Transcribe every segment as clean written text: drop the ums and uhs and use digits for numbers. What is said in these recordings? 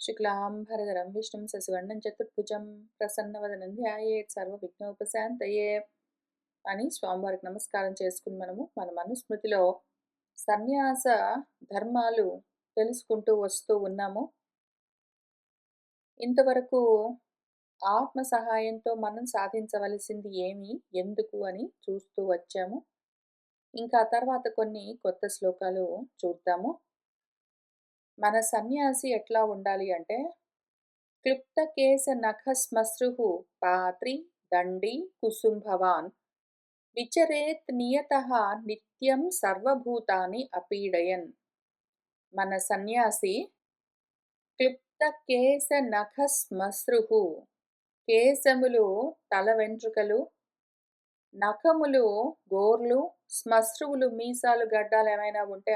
శుక్లాంబరధరం విష్ణుం శశివర్ణం చతుర్భుజం ప్రసన్నవదనం ధ్యాయేత్ సర్వవిఘ్నోపశాంతయే అని స్వామివారికి నమస్కారం చేసుకుని మన మనుస్మృతిలో సన్యాస ధర్మాలు తెలుసుకుంటూ వస్తూ ఉన్నాము. ఇంతవరకు ఆత్మ సహాయంతో మనం సాధించవలసింది ఏమి, ఎందుకు అని చూస్తూ వచ్చాము. ఇంకా తర్వాత కొన్ని కొత్త శ్లోకాలు చూద్దాము. మన సన్యాసి ఎట్లా ఉండాలి అంటే, క్లుప్తకేశ నఖస్మశ్రు పాత్రి దండి కుసుంభవాన్ విచరేత్ నియతః నిత్యం సర్వభూతాని అపీడయన్. మన సన్యాసి క్లుప్తకేశ నఖస్మశ్రు, కేశములు తల వెంట్రుకలు, నఖములు గోర్లు, శ్మశ్రువులు మీసాలు గడ్డాలు ఏమైనా ఉంటే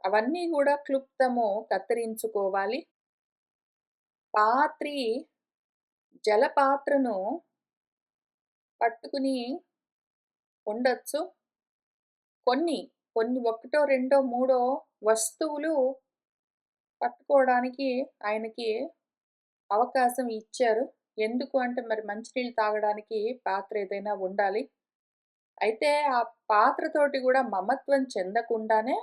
అవన్నీ కూడా క్లుప్తము కత్తిరించుకోవాలి. పాత్రి జలపాత్రను పట్టుకుని ఉండొచ్చు. కొన్ని ఒకటో రెండో మూడో వస్తువులు పట్టుకోవడానికి ఆయనకి అవకాశం ఇచ్చారు. ఎందుకు అంటే మరి మంచినీళ్ళు తాగడానికి పాత్ర ఏదైనా ఉండాలి. అయితే ఆ పాత్రతోటి కూడా మమత్వం చెందకుండానే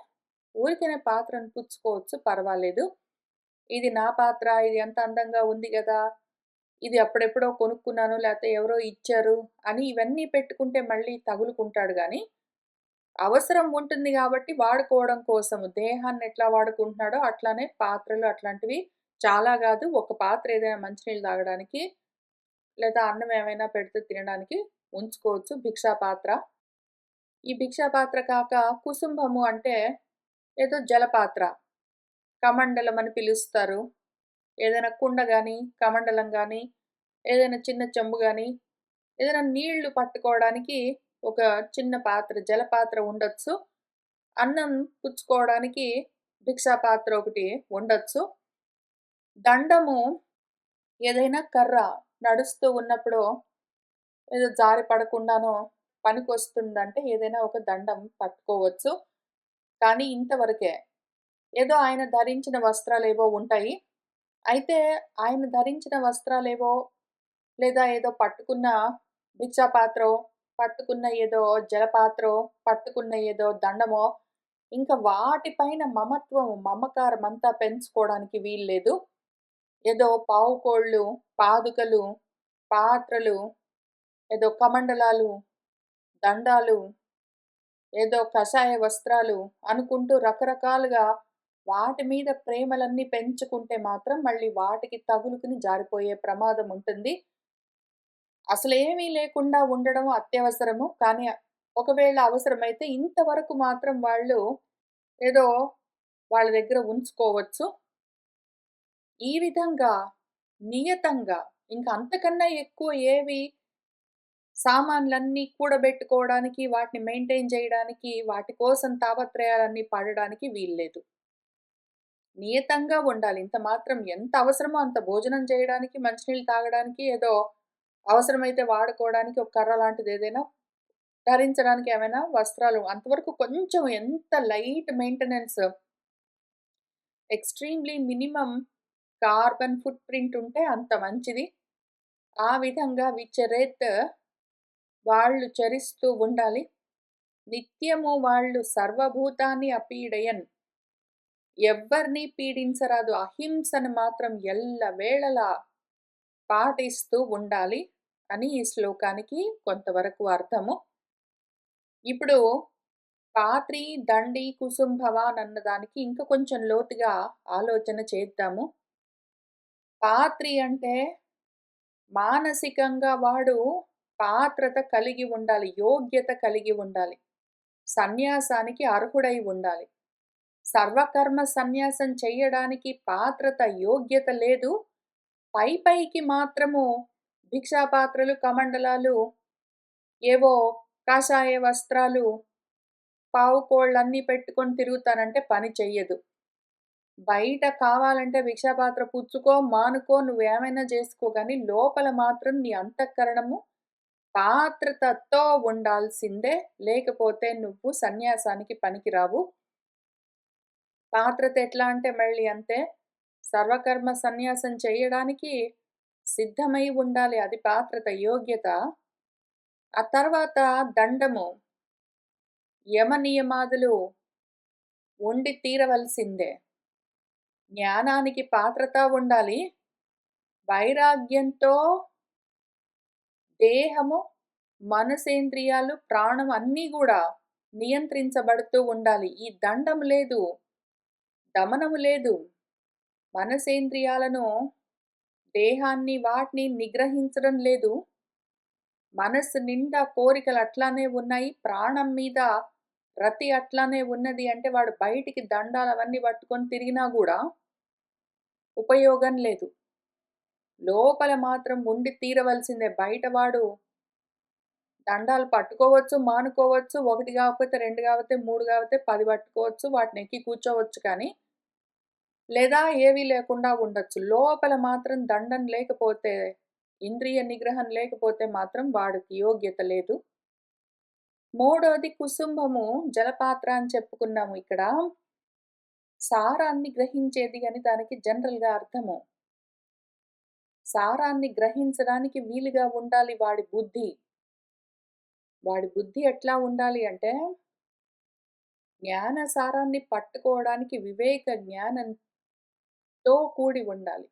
ఊరికనే పాత్రను పుచ్చుకోవచ్చు, పర్వాలేదు. ఇది నా పాత్ర, ఇది ఎంత అందంగా ఉంది కదా, ఇది అప్పుడెప్పుడో కొనుక్కున్నాను లేకపోతే ఎవరో ఇచ్చారు అని ఇవన్నీ పెట్టుకుంటే మళ్ళీ తగులుకుంటాడు. కానీ అవసరం ఉంటుంది కాబట్టి వాడుకోవడం కోసము దేహాన్ని ఎట్లా వాడుకుంటున్నాడో అట్లానే పాత్రలు అట్లాంటివి చాలా కాదు. ఒక పాత్ర ఏదైనా మంచినీళ్ళు తాగడానికి లేదా అన్నం ఏమైనా పెడితే తినడానికి ఉంచుకోవచ్చు. భిక్షా పాత్ర. ఈ భిక్షా పాత్ర కాక కుసుంభము అంటే ఏదో జలపాత్ర, కమండలం అని పిలుస్తారు. ఏదైనా కుండ కానీ కమండలం కానీ ఏదైనా చిన్న చెంబు కానీ ఏదైనా నీళ్లు పట్టుకోవడానికి ఒక చిన్న పాత్ర జలపాత్ర ఉండొచ్చు. అన్నం పుచ్చుకోవడానికి భిక్షా పాత్ర ఒకటి ఉండొచ్చు. దండము ఏదైనా కర్ర నడుస్తూ ఉన్నప్పుడు ఏదో జారి పడకుండానో పనికొస్తుందంటే ఏదైనా ఒక దండం పట్టుకోవచ్చు. కానీ ఇంతవరకే. ఏదో ఆయన ధరించిన వస్త్రాలేవో ఉంటాయి. అయితే ఆయన ధరించిన వస్త్రాలేవో లేదా ఏదో పట్టుకున్న భిక్షా పాత్రో, పట్టుకున్న ఏదో జలపాత్రో, పట్టుకున్న ఏదో దండమో ఇంకా వాటిపైన మమకారం అంతా పెంచుకోవడానికి వీల్లేదు. ఏదో పావుకోళ్ళు, పాదుకలు, పాత్రలు, ఏదో కమండలాలు, దండాలు, ఏదో కషాయ వస్త్రాలు అనుకుంటూ రకరకాలుగా వాటి మీద ప్రేమలన్నీ పెంచుకుంటే మాత్రం మళ్ళీ వాటికి తగులుకుని జారిపోయే ప్రమాదం ఉంటుంది. అసలేమీ లేకుండా ఉండడం అత్యవసరము. కానీ ఒకవేళ అవసరమైతే ఇంతవరకు మాత్రం వాళ్ళు ఏదో వాళ్ళ దగ్గర ఉంచుకోవచ్చు. ఈ విధంగా నియతంగా ఇంకా అంతకన్నా ఎక్కువ ఏవి సామాన్లన్నీ కూడబెట్టుకోవడానికి, వాటిని మెయింటైన్ చేయడానికి, వాటి కోసం తాపత్రయాలన్నీ పడడానికి వీల్లేదు. నియతంగా ఉండాలి. ఇంత మాత్రం ఎంత అవసరమో అంత భోజనం చేయడానికి, మంచినీళ్ళు తాగడానికి, ఏదో అవసరమైతే వాడుకోవడానికి ఒక కర్ర లాంటిది ఏదైనా ధరించడానికి ఏమైనా వస్త్రాలు అంతవరకు కొంచెం ఎంత light maintenance, extremely minimum carbon foot print ఉంటే అంత మంచిది. ఆ విధంగా విచరేత్ వాళ్ళు చరిస్తూ ఉండాలి. నిత్యము వాళ్ళు సర్వభూతాన్ని అపీడయన్, ఎవ్వరిని పీడించరాదు. అహింసను మాత్రం ఎల్లవేళలా పాటిస్తూ ఉండాలి అని ఈ శ్లోకానికి కొంతవరకు అర్థము. ఇప్పుడు పాత్రి దండి కుసుంభవాన్ అన్నదానికి ఇంకా కొంచెం లోతుగా ఆలోచన చేద్దాము. పాత్రి అంటే మానసికంగా వాడు పాత్రత కలిగి ఉండాలి, యోగ్యత కలిగి ఉండాలి, సన్యాసానికి అర్హుడై ఉండాలి. సర్వకర్మ సన్యాసం చెయ్యడానికి పాత్రత యోగ్యత లేదు. పైకి మాత్రము భిక్షాపాత్రలు, కమండలాలు, ఏవో కాషాయ వస్త్రాలు, పావుకోళ్ళన్నీ పెట్టుకొని తిరుగుతానంటే పని చెయ్యదు. బయట కావాలంటే భిక్షాపాత్ర పుచ్చుకో, మానుకో, నువ్వేమైనా చేసుకో, కానీ లోపల మాత్రం నీ అంతఃకరణము పాత్రతతో ఉండాల్సిందే. లేకపోతే నువ్వు సన్యాసానికి పనికిరావు. పాత్రత ఎట్లా అంటే మళ్ళీ అంతే. సర్వకర్మ సన్యాసం చేయడానికి సిద్ధమై ఉండాలి. అది పాత్రత, యోగ్యత. ఆ తర్వాత దండము, యమ నియమాదులు ఉండి తీరవలసిందే. జ్ఞానానికి పాత్రత ఉండాలి. వైరాగ్యంతో దేహము, మనసేంద్రియాలు, ప్రాణం అన్నీ గూడా నియంత్రించబడుతూ ఉండాలి. ఈ దండం లేదు, దమనము లేదు. మనసేంద్రియాలను, దేహాన్ని వాటిని నిగ్రహించడం లేదు. మనస్సు నిండా కోరికలు అట్లానే ఉన్నాయి. ప్రాణం మీద రతి అట్లానే ఉన్నది అంటే వాడు బయటికి దండాలవన్నీ పట్టుకొని తిరిగినా గూడా ఉపయోగం లేదు. లోపల మాత్రం ఉండి తీరవలసిందే. బయట వాడు దండాలు పట్టుకోవచ్చు, మానుకోవచ్చు. 1 కాకపోతే 2 కాకపోతే 3 కాకపోతే 10 పట్టుకోవచ్చు. వాటిని ఎక్కి కూర్చోవచ్చు కానీ, లేదా ఏవీ లేకుండా ఉండొచ్చు. లోపల మాత్రం దండం లేకపోతే, ఇంద్రియ నిగ్రహం లేకపోతే మాత్రం వాడికి యోగ్యత లేదు. మూడోది కుసుంభము, జలపాత్ర అని చెప్పుకున్నాము ఇక్కడ. సారాన్ని గ్రహించేది అని దానికి జనరల్‌గా అర్థము. సారాన్ని గ్రహించడానికి వీలుగా ఉండాలి వాడి బుద్ధి. వాడి బుద్ధి ఎట్లా ఉండాలి అంటే, జ్ఞాన సారాన్ని పట్టుకోవడానికి వివేక జ్ఞానంతో కూడి ఉండాలి.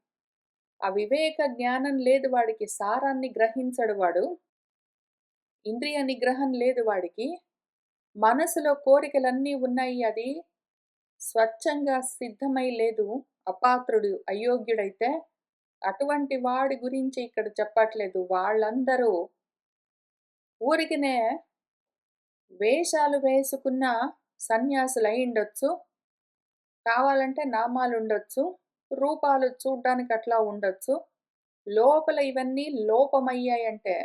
ఆ వివేక జ్ఞానం లేదు వాడికి, సారాన్ని గ్రహించడు వాడు. ఇంద్రియ నిగ్రహం లేదు వాడికి. మనసులో కోరికలన్నీ ఉన్నాయి. అది స్వచ్ఛంగా సిద్ధమై లేదు. అపాత్రుడు, అయోగ్యుడైతే అటువంటి వాడి గురించి ఇక్కడ చెప్పట్లేదు. వాళ్ళందరూ ఊరికినే వేషాలు వేసుకున్న సన్యాసులయ్యుండొచ్చు. కావాలంటే నామాలుండొచ్చు. రూపాలు చూడ్డానికి అట్లా ఉండొచ్చు. లోపల ఇవన్నీ లోపమయ్యాయంటే,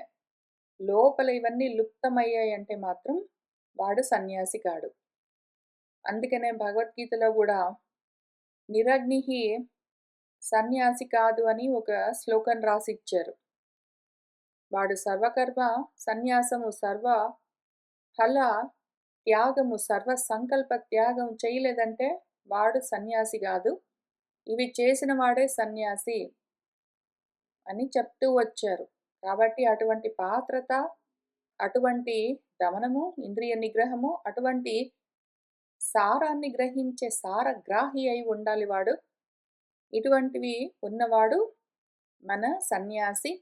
లోపల ఇవన్నీ లుప్తమయ్యాయంటే మాత్రం వాడు సన్యాసి కాడు. అందుకనే భగవద్గీతలో గూడా నిరగ్నిః సన్యాసి కాదు అని ఒక శ్లోకం రాసిచ్చారు. వాడు సర్వకర్మ సన్యాసము, సర్వ ఫల త్యాగము, సర్వ సంకల్ప త్యాగం చేయలేదంటే వాడు సన్యాసి గాదు. ఇవి చేసిన వాడే సన్యాసి అని చెప్తూ వచ్చారు. కాబట్టి అటువంటి పాత్రత, అటువంటి దమనము, ఇంద్రియ నిగ్రహము, అటువంటి సారాన్ని గ్రహించే సారగ్రాహి అయి ఉండాలి వాడు. ఇటువంటివి ఉన్నవాడు మన సన్యాసి.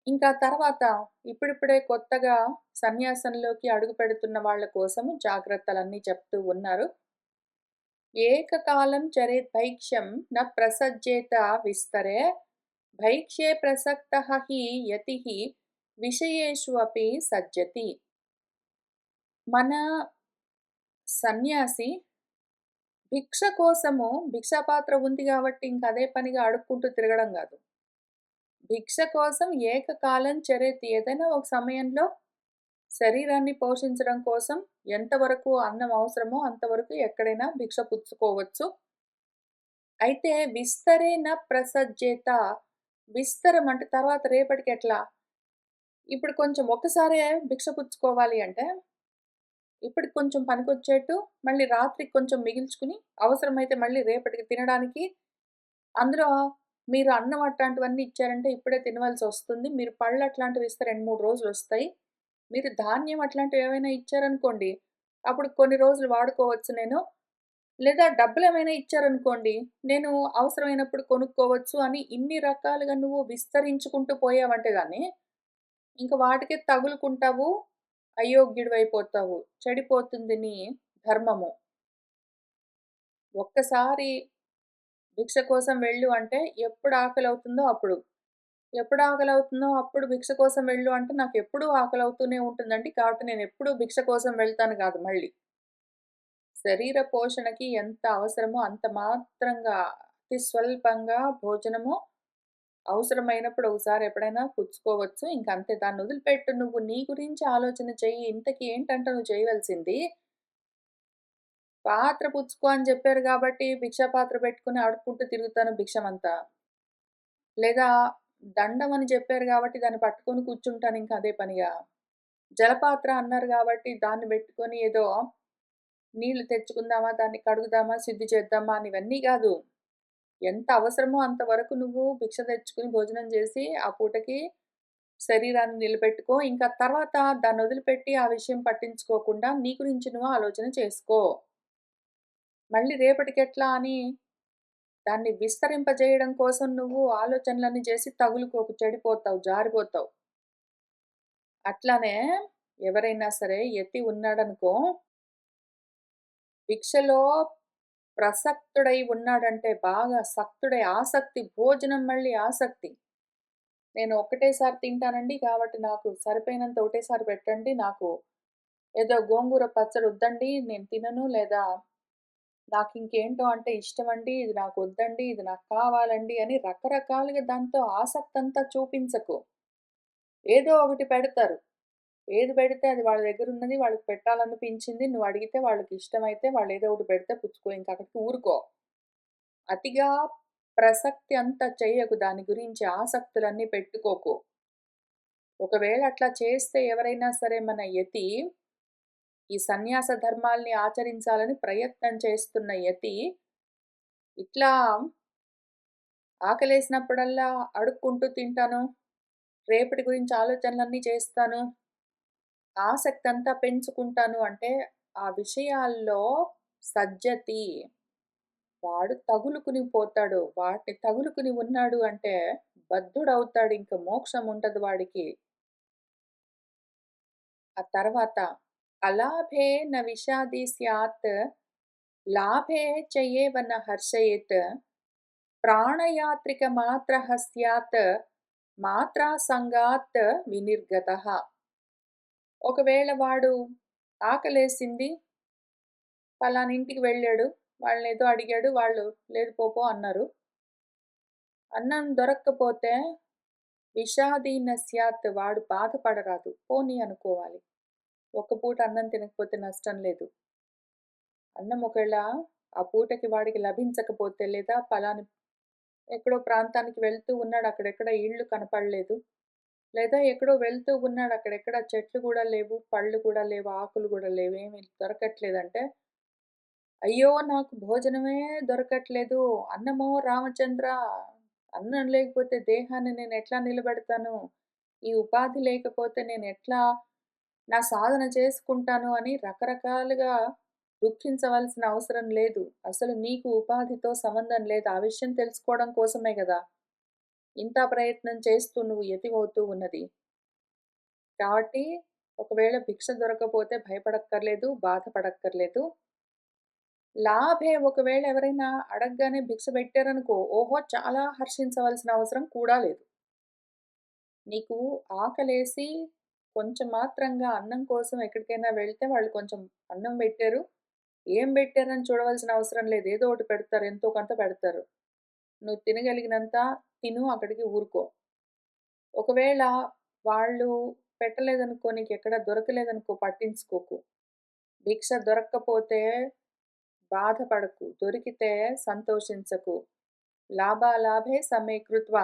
ఇంకా తర్వాత ఇప్పుడిప్పుడే కొత్తగా సన్యాసంలోకి అడుగుపెడుతున్న వాళ్ళ కోసము జాగ్రత్తలన్నీ చెప్తూ ఉన్నారు. ఏకకాలం చరేత్ భైక్ష్యం న ప్రసజ్జేత విస్తరే భైక్ష్యే ప్రసక్తః హి యతిః విషయేషు అపి సజ్జతి. మన సన్యాసి భిక్ష కోసము, భిక్షాపాత్ర ఉంది కాబట్టి ఇంక అదే పనిగా అడుక్కుంటూ తిరగడం గాదు. భిక్ష కోసం ఏకకాలం చరేత్, ఏదైనా ఒక సమయంలో శరీరాన్ని పోషించడం కోసం ఎంతవరకు అన్నం అవసరమో అంతవరకు ఎక్కడైనా భిక్ష పుచ్చుకోవచ్చు. అయితే విస్తరే న ప్రసజ్జేత, విస్తరం అంటే తర్వాత రేపటికి ఎట్లా? ఇప్పుడు కొంచెం ఒక్కసారే భిక్ష పుచ్చుకోవాలి అంటే, ఇప్పటికి కొంచెం పనికొచ్చేట్టు మళ్ళీ రాత్రికి కొంచెం మిగిల్చుకుని, అవసరమైతే మళ్ళీ రేపటికి తినడానికి, అందులో మీరు అన్నం అట్లాంటివన్నీ ఇచ్చారంటే ఇప్పుడే తినవలసొస్తుంది. మీరు పళ్ళు అట్లాంటివి ఇస్తే 2, 3 రోజులొస్తాయి. మీరు ధాన్యం అట్లాంటివి ఏవైనా ఇచ్చారనుకోండి, అప్పుడు కొన్ని రోజులు వాడుకోవచ్చు నేను. లేదా డబ్బులేమైనా ఇచ్చారనుకోండి, నేను అవసరమైనప్పుడు కొనుక్కోవచ్చు అని ఇన్ని రకాలుగా నువ్వు విస్తరించుకుంటూ పోయావంటే గాని, ఇంక వాటికే తగులుకుంటావు, అయోగ్యుడివైపోతావు. చెడిపోతుంది నీ ధర్మము. ఒక్కసారి భిక్ష కోసం వెళ్ళు అంటే ఎప్పుడు ఆకలవుతుందో అప్పుడు. ఎప్పుడు ఆకలవుతుందో అప్పుడు భిక్ష కోసం వెళ్ళు అంటే నాకెప్పుడూ ఆకలవుతూనే ఉంటుందండి. కాబట్టి నేనెప్పుడూ భిక్ష కోసం వెళ్తాను గాదు మళ్ళీ. శరీర పోషణకి ఎంత అవసరమో అంత మాత్రంగా, అతి స్వల్పంగా భోజనము అవసరమైనప్పుడు ఒకసారి ఎప్పుడైనా పుచ్చుకోవచ్చు. ఇంకంతే, దాన్ని వదిలిపెట్టు. నువ్వు నీ గురించి ఆలోచన చెయ్యి. ఇంతకి ఏంటంట నువ్వు చేయవలసింది? పాత్ర పుచ్చుకో అని చెప్పారు గాబట్టి భిక్షా పాత్ర పెట్టుకొని అడుక్కుంటూ తిరుగుతాను భిక్షమంతా. లేదా దండం అని చెప్పారు గాబట్టి దాన్ని పట్టుకొని కూర్చుంటాను ఇంక అదే పనిగా. జలపాత్ర అన్నారు గాబట్టి దాన్ని పెట్టుకొని ఏదో నీళ్లు తెచ్చుకుందామా, దాన్ని కడుగుదామా, శుద్ధి చేద్దామా అని ఇవన్నీ గాదు. ఎంత అవసరమో అంతవరకు నువ్వు భిక్ష తెచ్చుకొని భోజనం చేసి, ఆ పూటకి శరీరాన్ని నిలబెట్టుకో. ఇంకా తర్వాత దాన్నొదిలిపెట్టి ఆ విషయం పట్టించుకోకుండా నీ గురించి నువ్వు ఆలోచన చేసుకో. మళ్ళీ రేపటికెట్లా అని దాన్ని విస్తరింపజేయడం కోసం నువ్వు ఆలోచనలన్నీ చేసి తగులుకోకు, చెడిపోతావు, జారిపోతావు. అట్లానే ఎవరైనా సరే యతి ఉన్నాడనుకో, భిక్షలో ప్రసక్తుడై ఉన్నాడంటే బాగా సక్తుడై ఆసక్తి, భోజనం మళ్ళీ ఆసక్తి. నేను ఒక్కటేసారి తింటానండి కాబట్టి నాకు సరిపోయినంత ఒకటేసారి పెట్టండి. నాకు ఏదో గోంగూర పచ్చడి వద్దండి, నేను తినను. లేదా నాకింకేంటో అంటే ఇష్టమండి, ఇది నాకొద్దండి, ఇది నాకు కావాలండి అని రకరకాలుగా దాంతో ఆసక్తంతా చూపించకు. ఏదో ఒకటి పెడతారు. ఏది పెడితే అది వాళ్ళ దగ్గరున్నది వాళ్ళకి పెట్టాలనిపించింది. నువ్వు అడిగితే వాళ్ళకిష్టమైతే వాళ్ళేదో ఒకటి పెడితే పుచ్చుకో. ఇంక అక్కడికి ఊరుకో. అతిగా ప్రసక్తి అంతా చెయ్యకు. దాని గురించి ఆసక్తులన్నీ పెట్టుకోకు. ఒకవేళ అట్లా చేస్తే ఎవరైనా సరే మన యతి, ఈ సన్యాస ధర్మాల్ని ఆచరించాలని ప్రయత్నం చేస్తున్న యతి, ఇట్లా ఆకలేసినప్పుడల్లా అడుక్కుంటూ తింటాను, రేపటి గురించి ఆలోచనలన్నీ చేస్తాను, ఆసక్తంతా పెంచుకుంటాను అంటే, ఆ విషయాల్లో సజ్జతి. వాడు తగులుకుని పోతాడు. వాటిని తగులుకుని ఉన్నాడు అంటే బద్ధుడవుతాడు. ఇంక మోక్షం ఉండదు వాడికి. ఆ తర్వాత అలాభే న విషాది స్యాత్, లాభే చ ఏవ న హర్షయేత్, ప్రాణయాత్రిక మాత్రః స్యాత్, మాత్రా సంగాత్ వినిర్గతః. ఒకవేళ వాడు ఆకలేసింది, పలానింటికి వెళ్ళాడు. వాళ్ళనేదో అడిగాడు. వాళ్ళు లేదు పో పో అన్నారు. అన్నం దొరక్కపోతే విషాదీన స్యాత్, వాడు బాధపడరాదు. పోనీ అనుకోవాలి. ఒక్క పూట అన్నం తినకపోతే నష్టం లేదు. అన్నం ఒకవేళ ఆ పూటకి వాడికి లభించకపోతే, లేదా పలాని ఎక్కడో ప్రాంతానికి వెళ్తూ ఉన్నాడు. అక్కడెక్కడ ఇళ్ళు కనపడలేదు. లేదా ఎక్కడో వెళ్తూ ఉన్నాడు. అక్కడెక్కడ చెట్లు గూడా లేవు, పళ్ళు కూడా లేవు, ఆకులు గూడా లేవు, ఏమి దొరకట్లేదంటే, అయ్యో! నాకు భోజనమే దొరకట్లేదు. అన్నమో రామచంద్ర, అన్నం లేకపోతే దేహాన్ని నేనెట్లా నిలబెడతాను? ఈ ఉపాధి లేకపోతే నేనెట్లా నా సాధన చేసుకుంటాను అని రకరకాలుగా దుఃఖించవలసిన అవసరం లేదు. అసలు నీకు ఉపాధితో సంబంధం లేదు. ఆ విషయం తెలుసుకోవడం కోసమే గదా! ఇంత ప్రయత్నం చేస్తూ నువ్వు యతివవుతూ ఉన్నది. కాబట్టి ఒకవేళ భిక్ష దొరకకపోతే భయపడక్కర్లేదు, బాధపడక్కర్లేదు. లాభే, ఒకవేళ ఎవరైనా అడగగానే భిక్ష పెట్టారనుకో, ఓహో! చాలా హర్షించవలసిన అవసరం కూడా లేదు. నీకు ఆకలేసి కొంచెం మాత్రంగా అన్నం కోసం ఎక్కడికైనా వెళ్తే వాళ్ళు కొంచెం అన్నం పెట్టారు. ఏం పెట్టారని చూడవలసిన అవసరం లేదు. ఏదో ఒకటి పెడతారు. ఎంతో కొంత పెడతారు. నువ్వు తినగలిగినంత తిను, అక్కడికి ఊరుకో. ఒకవేళ వాళ్ళు పెట్టలేదనుకో, నీకెక్కడ దొరకలేదనుకో పట్టించుకోకు. భిక్ష దొరక్కపోతే బాధపడకు. దొరికితే సంతోషించకు. లాభాలాభే సమీకృత్వ.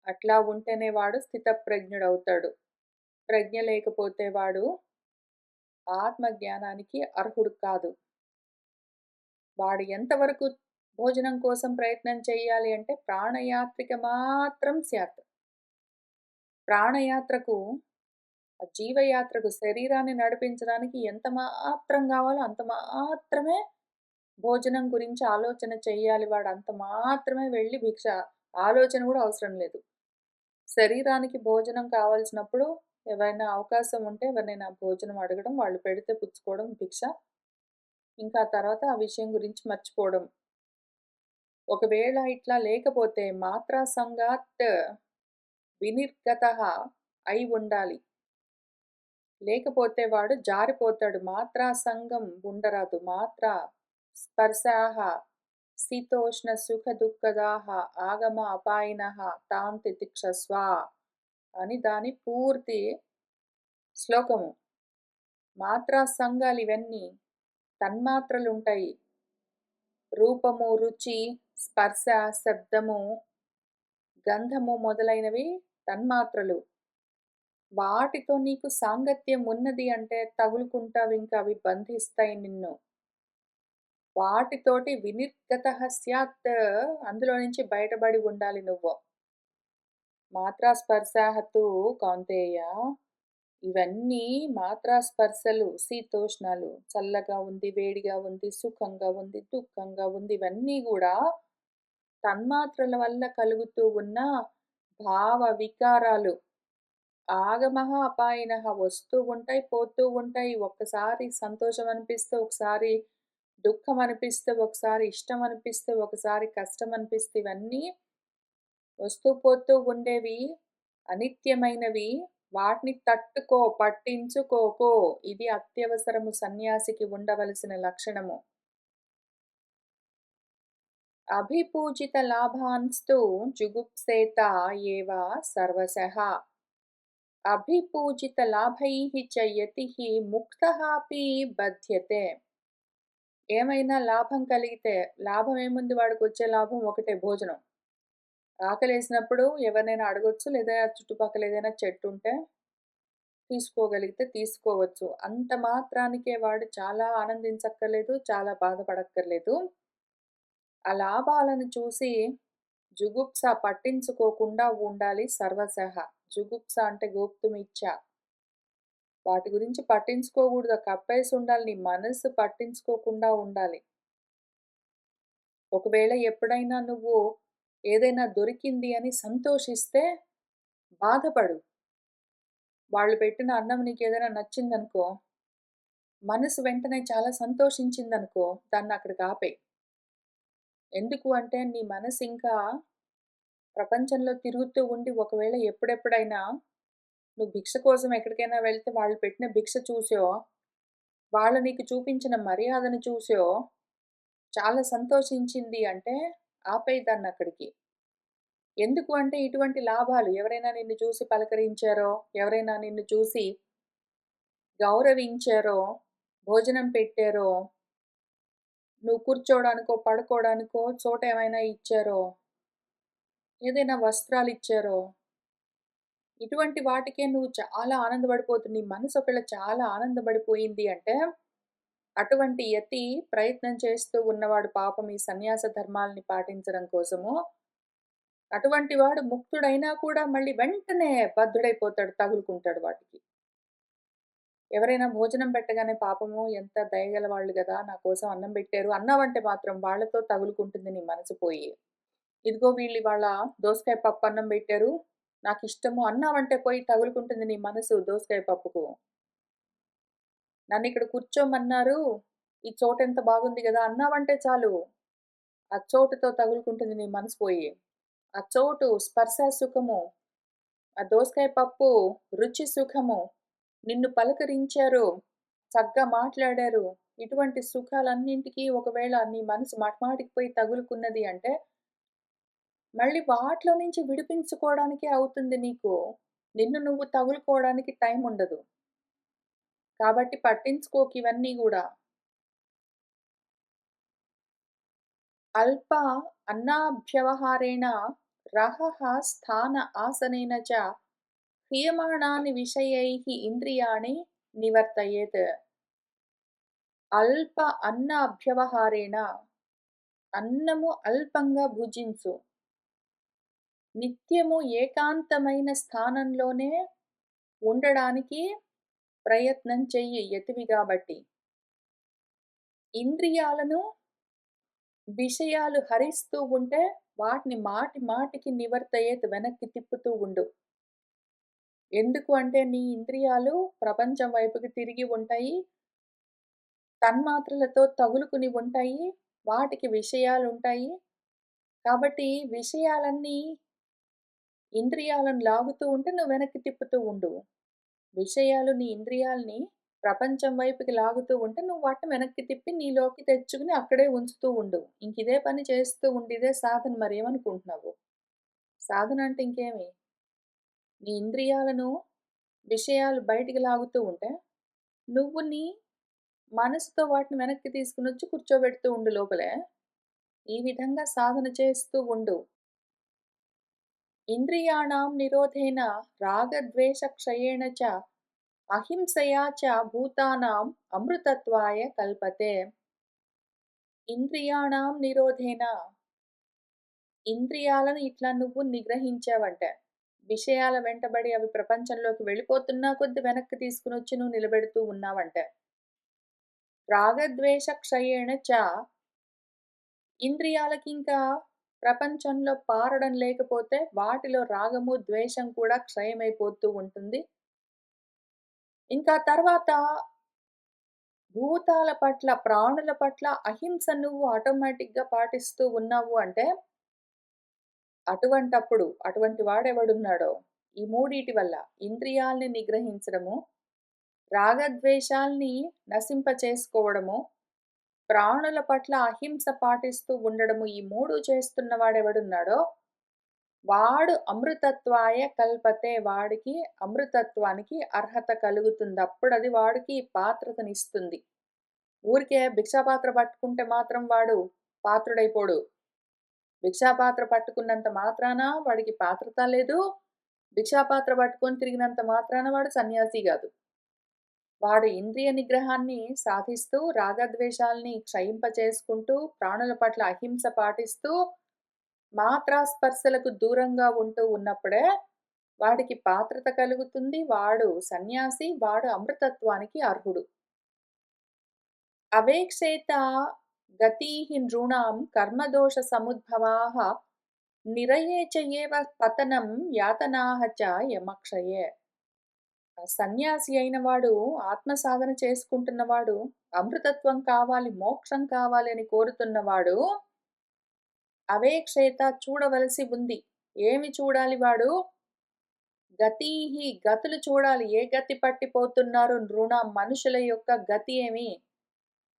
అట్లా ఉంటేనే వాడు స్థితప్రజ్ఞుడవుతాడు. ప్రజ్ఞ లేకపోతే వాడు ఆత్మజ్ఞానానికి అర్హుడు కాదు. వాడు ఎంతవరకు భోజనం కోసం ప్రయత్నం చేయాలి అంటే ప్రాణయాత్రిక మాత్రం స్యాత్. ప్రాణయాత్రకు, ఆ జీవయాత్రకు, శరీరాన్ని నడిపించడానికి ఎంత మాత్రం కావాలో అంత మాత్రమే భోజనం గురించి ఆలోచన చెయ్యాలి వాడు. అంత మాత్రమే వెళ్ళి భిక్ష ఆలోచన కూడా అవసరం లేదు. శరీరానికి భోజనం కావాల్సినప్పుడు ఎవరైనా అవకాశం ఉంటే ఎవరినైనా భోజనం అడగడం, వాళ్ళు పెడితే పుచ్చుకోవడం భిక్ష. ఇంకా ఆ తర్వాత ఆ విషయం గురించి మర్చిపోవడం. ఒకవేళ ఇట్లా లేకపోతే మాత్రా సంగాత్ వినిర్గతః అయి ఉండాలి. లేకపోతే వాడు జారిపోతాడు. మాత్రా సంగం ఉండరాదు. మాత్ర స్పర్శాః శీతోష్ణ సుఖ దుఃఖదాః ఆగమ అపాయినః తాం తితిక్షస్వ అని దాని పూర్తి శ్లోకము. మాత్రా సంఘాలు ఇవన్నీ తన్మాత్రలుంటాయి. రూపము, రుచి, స్పర్శ, శబ్దము, గంధము మొదలైనవి తన్మాత్రలు. వాటితో నీకు సాంగత్యం ఉన్నది అంటే తగులుకుంటావు, ఇంకా అవి బంధిస్తాయి నిన్ను. వాటితోటి వినిర్గతః స్యాత్, అందులో నుంచి బయటబడి ఉండాలి నువ్వు. మాత్రా స్పర్శాః తు కౌంతేయ, ఇవన్నీ మాత్రా స్పర్శలు, శీతోష్ణాలు, చల్లగా ఉంది, వేడిగా ఉంది, సుఖంగా ఉంది, దుఃఖంగా ఉంది, ఇవన్నీ గూడా తన్మాత్రల వల్ల కలుగుతూ ఉన్న భావ వికారాలు. ఆగమః అపాయినః, వస్తూ ఉంటాయి, పోతూ ఉంటాయి. ఒక్కసారి సంతోషం అనిపిస్తే, ఒకసారి దుఃఖం అనిపిస్తే, ఒకసారి ఇష్టం అనిపిస్తే, ఒకసారి కష్టం అనిపిస్తే, ఇవన్నీ వస్తూ పోతూ ఉండేవి, అనిత్యమైనవి. వాటిని తట్టుకో, పట్టించుకోకు. ఇది అత్యవసరము సన్యాసికి ఉండవలసిన లక్షణము. అభిపూజిత లాభాంస్తు జుగుప్సేత ఏవ సర్వశః. అభిపూజిత లాభైః చ యతిః ముక్తః అపి బధ్యతే. ఏమైనా లాభం కలిగితే, లాభం ఏముంది, వాడికొచ్చే లాభం ఒకటే, భోజనం. ఆకలేసినప్పుడు ఎవరినైనా అడగొచ్చు, లేదా చుట్టుపక్కల ఏదైనా చెట్టుంటే తీసుకోగలిగితే తీసుకోవచ్చు. అంత మాత్రానికే వాడు చాలా ఆనందించక్కర్లేదు, చాలా బాధపడక్కర్లేదు. ఆ లాభాలను చూసి జుగుప్స పట్టించుకోకుండా ఉండాలి సర్వశః. జుగుప్స అంటే గోప్తుమిచ్చ. వాటి గురించి పట్టించుకోకూడదు, కప్పేసి ఉండాలి. నీ మనసు పట్టించుకోకుండా ఉండాలి. ఒకవేళ ఎప్పుడైనా నువ్వు ఏదైనా దొరికింది అని సంతోషిస్తే బాధపడు. వాళ్ళు పెట్టిన అన్నం నీకేదైనా నచ్చిందనుకో, మనసు వెంటనే చాలా సంతోషించిందనుకో, దాన్నక్కడికి ఆపేయి. ఎందుకు అంటే నీ మనసు ఇంకా ప్రపంచంలో తిరుగుతూ ఉండి, ఒకవేళ ఎప్పుడెప్పుడైనా నువ్వు భిక్ష కోసం ఎక్కడికైనా వెళ్తే వాళ్ళు పెట్టిన భిక్ష చూసో, వాళ్ళు నీకు చూపించిన మర్యాదను చూసో చాలా సంతోషించింది అంటే ఆపేయి దాన్నక్కడికి. ఎందుకు అంటే ఇటువంటి లాభాలు, ఎవరైనా నిన్ను చూసి పలకరించారో, ఎవరైనా నిన్ను చూసి గౌరవించారో, భోజనం పెట్టారో, నువ్వు కూర్చోవడానికో, పడుకోవడానికో చోటేమైనా ఇచ్చారో, ఏదైనా వస్త్రాలిచ్చారో, ఇటువంటి వాటికే నువ్వు చాలా ఆనందపడిపోతుంది. నీ మనసు ఒకవేళ చాలా ఆనందపడిపోయింది అంటే, అటువంటి యతి ప్రయత్నం చేస్తూ ఉన్నవాడు పాపం ఈ సన్యాస ధర్మాల్ని పాటించడం కోసము, అటువంటి వాడు ముక్తుడైనా కూడా మళ్ళీ వెంటనే బద్ధుడైపోతాడు, తగులుకుంటాడు వాటికి. ఎవరైనా భోజనం పెట్టగానే పాపము ఎంత దయగల వాళ్ళు గదా! నా కోసం అన్నం పెట్టారు అన్నావంటే మాత్రం వాళ్ళతో తగులుకుంటుంది నీ మనసు పోయి. ఇదిగో వీళ్ళివాళ దోసకాయ పప్పు అన్నం పెట్టారు, నాకిష్టము అన్నావంటే పోయి తగులుకుంటుంది నీ మనసు దోసకాయ పప్పుకు. నన్నిక్కడ కూర్చోమన్నారు, ఈ చోటెంత బాగుంది గదా! అన్నావంటే చాలు, ఆ చోటుతో తగులుకుంటుంది నీ మనసు పోయి. ఆ చోటు స్పర్శ సుఖము, ఆ దోసకాయ పప్పు రుచి సుఖము, నిన్ను పలకరించారు, చక్కగా మాట్లాడారు. ఇటువంటి సుఖాలన్నింటికి ఒకవేళ నీ మనసు మాటిమాటికి పోయి తగులుకున్నది అంటే, మళ్ళీ వాటిలో నుంచి విడిపించుకోవడానికే అవుతుంది నీకు. నిన్ను నువ్వు తగులుకోవడానికి టైం ఉండదు. కాబట్టి పట్టించుకోకు ఇవన్నీ గూడా. అల్ప అన్నాభ్యవహారేణ రహః స్థాన ఆసనేన చ క్రియమాణాని విషయైః ఇంద్రియాణి నివర్తయేత్. అల్ప అన్న అభ్యవహారేణ, అన్నము అల్పంగా భుజించు. నిత్యము ఏకాంతమైన స్థానంలోనే ఉండడానికి ప్రయత్నం చెయ్యి యతివి గాబట్టి. ఇంద్రియాలను, విషయాలు హరిస్తూ ఉంటే వాటిని మాటి మాటికి నివర్తయేత్, వెనక్కి తిప్పుతూ ఉండు. ఎందుకు అంటే నీ ఇంద్రియాలు ప్రపంచం వైపుకి తిరిగి ఉంటాయి. తన్మాత్రలతో తగులుకుని ఉంటాయి. వాటికి విషయాలుంటాయి. కాబట్టి విషయాలన్నీ ఇంద్రియాలను లాగుతూ ఉంటే నువ్వు వెనక్కి తిప్పుతూ ఉండు. విషయాలు నీ ఇంద్రియాల్ని ప్రపంచం వైపుకి లాగుతూ ఉంటే నువ్వు వాటిని వెనక్కి తిప్పి నీలోకి తెచ్చుకుని అక్కడే ఉంచుతూ ఉండు. ఇంకిదే పని చేస్తూ ఉండు. ఇదే సాధన, మరేమనుకుంటున్నావు? సాధన అంటే ఇంకేమి? నీ ఇంద్రియాలను విషయాలు బయటికి లాగుతూ ఉంటే, నువ్వు నీ మనసుతో వాటిని వెనక్కి తీసుకొనొచ్చి కూర్చోబెడుతూ ఉండు లోపలే. ఈ విధంగా సాధన చేస్తూ ఉండు. ఇంద్రియాణం నిరోధేన రాగద్వేషక్షయేణ చ అహింసయా చ భూతానాం అమృతత్వాయ కల్పతే. ఇంద్రియాణం నిరోధేన, ఇంద్రియాలను ఇట్లా నువ్వు నిగ్రహించావంటే, విషయాల వెంటబడి అవి ప్రపంచంలోకి వెళ్ళిపోతున్నా కొద్ది వెనక్కి తీసుకొనొచ్చి నువ్వు నిలబెడుతూ ఉన్నావంటే, రాగద్వేష క్షయేణ చ, ఇంద్రియాలకింకా ప్రపంచంలో పారడం లేకపోతే వాటిలో రాగము, ద్వేషం కూడా క్షయమైపోతూ ఉంటుంది. ఇంకా తర్వాత భూతాల పట్ల, ప్రాణుల పట్ల అహింస నువ్వు ఆటోమేటిక్‌గా పాటిస్తూ ఉన్నావు అంటే, అటువంటి వాడెవడున్నాడో, ఈ మూడిటి వల్ల ఇంద్రియాల్ని నిగ్రహించడము, రాగద్వేషాల్ని నశింపచేసుకోవడము, ప్రాణుల పట్ల అహింస పాటిస్తూ ఉండడము, ఈ 3 చేస్తున్న వాడెవడున్నాడో, వాడు అమృతత్వాయ కల్పతే, వాడికి అమృతత్వానికి అర్హత కలుగుతుంది. అప్పుడది వాడికి పాత్రతనిస్తుంది. ఊరికే భిక్షాపాత్ర పట్టుకుంటే మాత్రం వాడు పాత్రుడైపోడు. భిక్షాపాత్ర పట్టుకున్నంత మాత్రాన వాడికి పాత్రత లేదు. భిక్షాపాత్ర పట్టుకొని తిరిగినంత మాత్రాన వాడు సన్యాసి గాదు. వాడు ఇంద్రియ నిగ్రహాన్ని సాధిస్తూ, రాగద్వేషాల్ని క్షయింపచేసుకుంటూ, ప్రాణుల పట్ల అహింస పాటిస్తూ, మాత్రాస్పర్శలకు దూరంగా ఉంటూ ఉన్నప్పుడే వాడికి పాత్రత కలుగుతుంది. వాడు సన్యాసి, వాడు అమృతత్వానికి అర్హుడు. అవేక్షేత గతీః నృణాం కర్మదోష సముద్భవాః నిరయే చ ఏవ పతనం యాతనాః చ యమక్షయే. సన్యాసి అయిన వాడు, ఆత్మ సాధన చేసుకుంటున్నవాడు, అమృతత్వం కావాలి, మోక్షం కావాలి అని కోరుతున్నవాడు అవేక్షేత చూడవలసి ఉంది. ఏమి చూడాలి వాడు? గతీహి గతులు చూడాలి. ఏ గతి పట్టిపోతున్నారు నృణాం, మనుషుల యొక్క గతి ఏమి?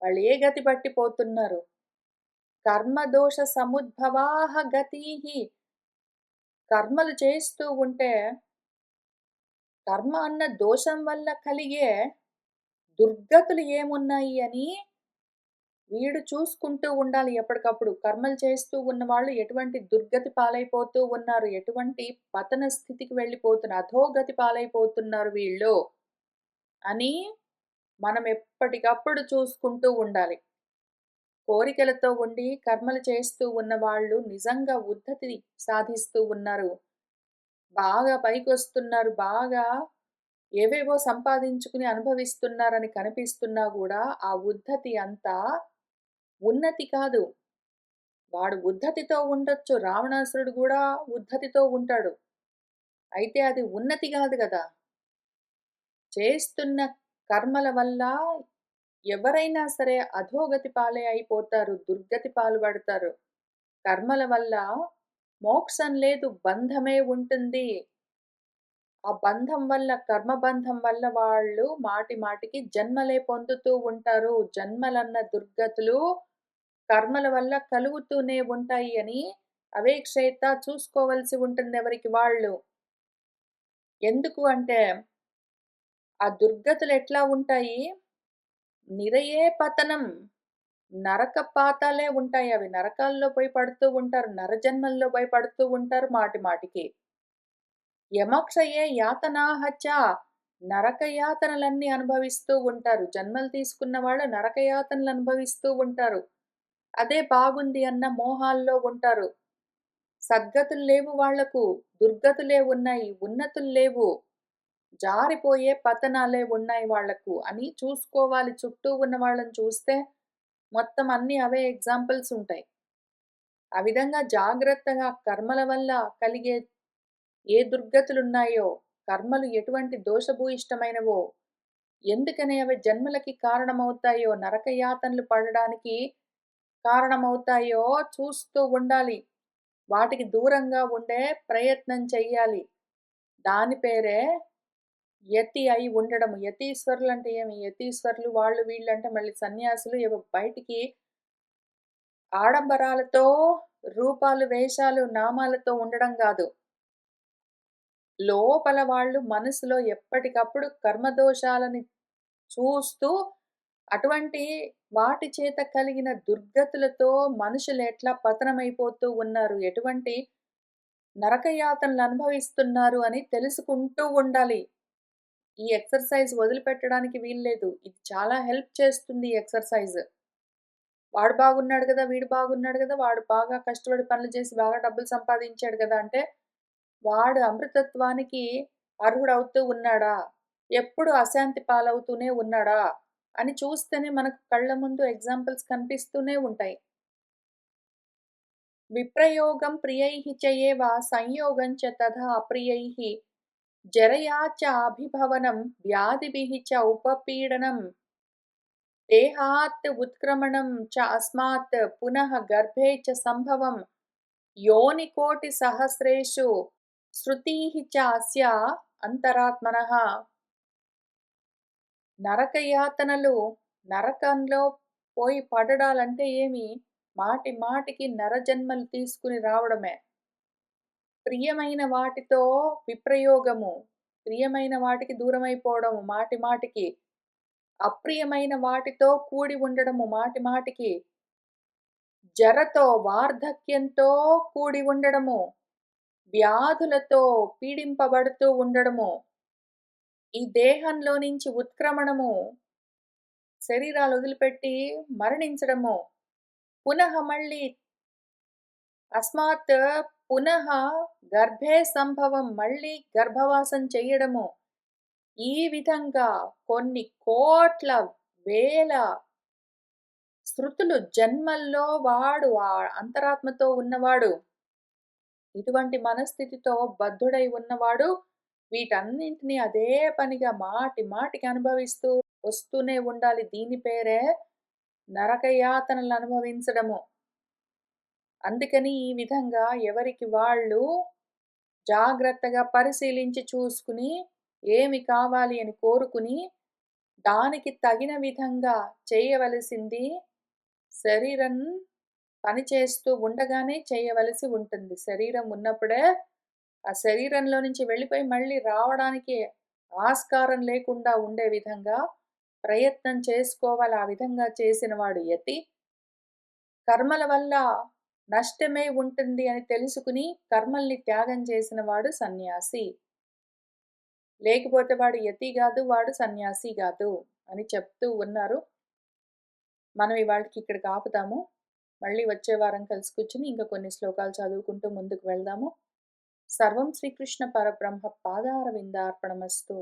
వాళ్ళు ఏ గతి పట్టిపోతున్నారు? కర్మదోష సముద్భవాః గతీః, కర్మలు చేస్తూ ఉంటే కర్మ అన్న దోషం వల్ల కలిగే దుర్గతులు ఏమున్నాయి అని వీడు చూసుకుంటూ ఉండాలి ఎప్పటికప్పుడు. కర్మలు చేస్తూ ఉన్నవాళ్ళు ఎటువంటి దుర్గతి పాలైపోతూ ఉన్నారు, ఎటువంటి పతన స్థితికి వెళ్ళిపోతున్నారు, అధోగతి పాలైపోతున్నారు వీళ్ళు అని మనం ఎప్పటికప్పుడు చూసుకుంటూ ఉండాలి. కోరికలతో ఉండి కర్మలు చేస్తూ ఉన్నవాళ్ళు నిజంగా ఉద్ధతి సాధిస్తూ ఉన్నారు. బాగా పైకొస్తున్నారు. బాగా ఏవేవో సంపాదించుకుని అనుభవిస్తున్నారని కనిపిస్తున్నా గూడా ఆ ఉద్ధతి అంతా ఉన్నతి కాదు. వాడు ఉద్ధతితో ఉండొచ్చు. రావణాసురుడు గూడా ఉద్ధతితో ఉంటాడు. అయితే అది ఉన్నతి గాదు గదా! చేస్తున్న కర్మల వల్ల ఎవరైనా సరే అధోగతి పాలే అయిపోతారు. దుర్గతి పాల్పడతారు. కర్మల వల్ల మోక్షం లేదు. బంధమే ఉంటుంది. ఆ బంధం వల్ల, కర్మబంధం వల్ల వాళ్ళు మాటి మాటికి జన్మలే పొందుతూ ఉంటారు. జన్మలన్న దుర్గతులు కర్మల వల్ల కలుగుతూనే ఉంటాయి అని అవేక్షేత చూసుకోవలసి ఉంటుంది ఎవరికి వాళ్ళు. ఎందుకు అంటే, ఆ దుర్గతులు ఎట్లా ఉంటాయి? నిరయే పతనం. నరక పాతాలే ఉంటాయి అవి. నరకాల్లో పోయి పడుతూ ఉంటారు. నరజన్మల్లో పోయి పడుతూ ఉంటారు మాటి మాటికి. యమక్షయే యాతనాః చ, నరక యాతనలన్నీ అనుభవిస్తూ ఉంటారు. జన్మలు తీసుకున్న వాళ్ళు నరక యాతనలు అనుభవిస్తూ ఉంటారు. అదే బాగుంది అన్న మోహాల్లో ఉంటారు. సద్గతులు లేవు వాళ్లకు. దుర్గతులే ఉన్నాయి. ఉన్నతులు లేవు. జారిపోయే పతనాలే ఉన్నాయి వాళ్లకు అని చూసుకోవాలి. చుట్టూ ఉన్న వాళ్ళని చూస్తే మొత్తం అన్నీ అవే ఎగ్జాంపుల్స్ ఉంటాయి. ఆ విధంగా జాగ్రత్తగా కర్మల వల్ల కలిగే ఏ దుర్గతులున్నాయో, కర్మలు ఎటువంటి దోషభూయిష్టమైనవో, ఎందుకని అవి జన్మలకి కారణమవుతాయో, నరకయాతనలు పడడానికి కారణమవుతాయో చూస్తూ ఉండాలి. వాటికి దూరంగా ఉండే ప్రయత్నం చెయ్యాలి. దాని పేరే యతి అయి ఉండడము. యతీశ్వరులంటే ఏమి? యతీశ్వరులు వాళ్ళు వీళ్ళంటే మళ్ళీ సన్యాసులు ఏవో బయటికి ఆడంబరాలతో, రూపాలు, వేషాలు, నామాలతో ఉండడం గాదు. లోపల వాళ్ళు మనసులో ఎప్పటికప్పుడు కర్మదోషాలని చూస్తూ, అటువంటి వాటి చేత కలిగిన దుర్గతులతో మనుషులు ఎట్లా పతనమైపోతూ ఉన్నారు, ఎటువంటి నరకయాతనలు అనుభవిస్తున్నారు అని తెలుసుకుంటూ ఉండాలి. ఈ ఎక్సర్‌సైజ్ వదిలిపెట్టడానికి వీల్లేదు. ఇది చాలా హెల్ప్ చేస్తుంది ఈ ఎక్సర్‌సైజ్. వాడు బాగున్నాడు గదా! వీడు బాగున్నాడు గదా! వాడు బాగా కష్టపడి పనులు చేసి బాగా డబ్బులు సంపాదించాడు గదా! అంటే వాడు అమృతత్వానికి అర్హుడవుతూ ఉన్నాడా? ఎప్పుడు అశాంతి పాలవుతూనే ఉన్నాడా? అని చూస్తేనే మనకు కళ్ళ ముందు ఎగ్జాంపుల్స్ కనిపిస్తూనే ఉంటాయి. విప్రయోగం ప్రియైః చ ఏవ సంయోగం చ తథా అప్రియైః జరయా చ అభిభవనం వ్యాధిభిః చ ఉపపీడనం దేహాత్ ఉత్క్రమణం చ అస్మాత్ పునః గర్భే చ సంభవం योनिकोटिसहस्रेषु श्रुतीः च अस्य అంతరాత్మనః. నరకయాతనలు నరకంలో పోయి పడడాలంటే ఏమి? మాటి మాటికి నరజన్మలు తీసుకుని రావడమే. ప్రియమైన వాటితో విప్రయోగము, ప్రియమైన వాటికి దూరమైపోవడము మాటి మాటికి, అప్రియమైన వాటితో కూడి ఉండడము మాటి మాటికి, జరతో వార్ధక్యంతో కూడి ఉండడము, వ్యాధులతో పీడింపబడుతూ ఉండడము, ఈ దేహంలో నుంచి ఉత్క్రమణము, శరీరాలు వదిలిపెట్టి మరణించడము, పునః మళ్ళీ అస్మాత్ పునః గర్భే సంభవం మళ్ళీ గర్భవాసం చెయ్యడము. ఈ విధంగా కొన్ని కోట్ల, వేల శృతులు జన్మల్లో వాడు ఆ అంతరాత్మతో ఉన్నవాడు ఇటువంటి మనస్థితితో బద్ధుడై ఉన్నవాడు వీటన్నింటిని అదే పనిగా మాటి మాటికి అనుభవిస్తూ వస్తూనే ఉండాలి. దీని పేరే నరకయాతనలు అనుభవించడము. అందుకని ఈ విధంగా ఎవరికి వాళ్ళు జాగ్రత్తగా పరిశీలించి చూసుకుని, ఏమి కావాలి అని కోరుకుని, దానికి తగిన విధంగా చేయవలసింది శరీరం పనిచేస్తూ ఉండగానే చేయవలసి ఉంటుంది. శరీరం ఉన్నప్పుడే ఆ శరీరంలో నుంచి వెళ్ళిపోయి మళ్ళీ రావడానికి ఆస్కారం లేకుండా ఉండే విధంగా ప్రయత్నం చేసుకోవాలి. ఆ విధంగా చేసినవాడు యతి. కర్మల వల్ల నష్టమే ఉంటుంది అని తెలుసుకుని కర్మల్ని త్యాగం చేసినవాడు సన్యాసి. లేకపోతే వాడు యతి గాదు, వాడు సన్యాసి గాదు అని చెప్తూ ఉన్నారు. మనం ఇవాల్టికి ఇక్కడికి ఆపుదాము. మళ్ళీ వచ్చే వారం కలిసి కూర్చొని ఇంకా కొన్ని శ్లోకాలు చదువుకుంటూ ముందుకు వెళ్దాము. సర్వం శ్రీకృష్ణ పరబ్రహ్మ పాదారవిందార్పణమస్తు.